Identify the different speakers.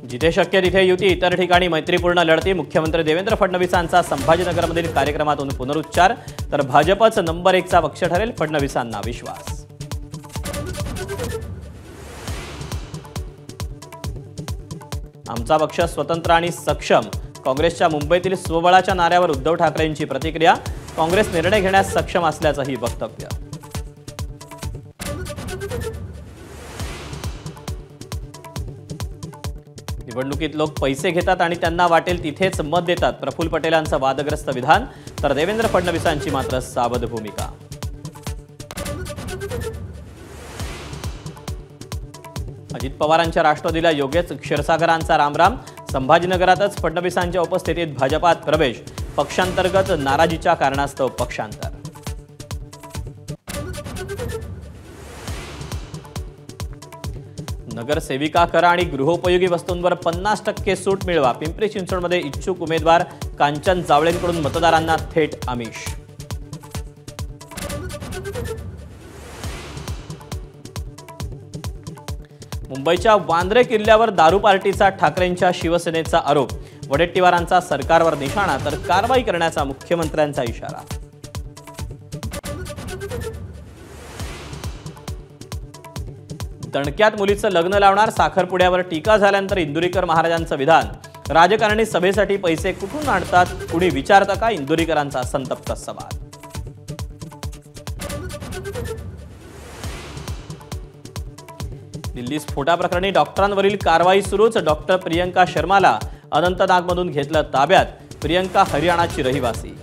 Speaker 1: जिथे शक्य तिथे युती, इतर ठिकाणी मैत्रीपूर्ण लढती. मुख्यमंत्री देवेंद्र फडणवीसांचा संभाजीनगरमधील कार्यक्रमातून पुनरुच्चार. तर भाजपच नंबर 1चा पक्ष ठरेल, फडणवीसांना विश्वास. आमचा पक्ष स्वतंत्र आणि सक्षम. काँग्रेसच्या मुंबईतील स्वबळाच्या नाऱ्यावर उद्धव ठाकरेंची प्रतिक्रिया. काँग्रेस निर्णय घेण्यास सक्षम असल्याचंही वक्तव्य. निवडणुकीत लोक पैसे घेतात आणि त्यांना वाटेल तिथेच मत देतात. प्रफुल्ल पटेलांचं वादग्रस्त विधान. तर देवेंद्र फडणवीसांची मात्र सावध भूमिका. अजित पवारांच्या राष्ट्रवादीला योगेश क्षीरसागरांचा रामराम. संभाजीनगरातच फडणवीसांच्या उपस्थितीत भाजपात प्रवेश. पक्षांतर्गत नाराजीच्या कारणास्तव पक्षांतर. नगरसेविका करा आणि गृहोपयोगी वस्तूंवर 50% सूट मिळवा. पिंपरी चिंचवडमध्ये इच्छुक उमेदवार कांचन जावळेंकडून मतदारांना थेट आमिष. मुंबईच्या वांद्रे किल्ल्यावर दारू पार्टीचा ठाकरेंच्या शिवसेनेचा आरोप. वडेट्टीवारांचा सरकारवर निशाणा. तर कारवाई करण्याचा मुख्यमंत्र्यांचा इशारा. दणक्यात मुलीचं लग्न लावणार. साखरपुड्यावर टीका झाल्यानंतर इंदुरीकर महाराजांचं विधान. राजकारणी सभेसाठी पैसे कुठून आणतात, कुणी विचारतं का? इंदुरीकरांचा संतप्त सवाल. दिल्ली स्फोटाप्रकरणी डॉक्टरांवरील कारवाई सुरूच. डॉक्टर प्रियंका शर्माला अनंतनागमधून घेतलं ताब्यात. प्रियंका हरियाणाची रहिवासी.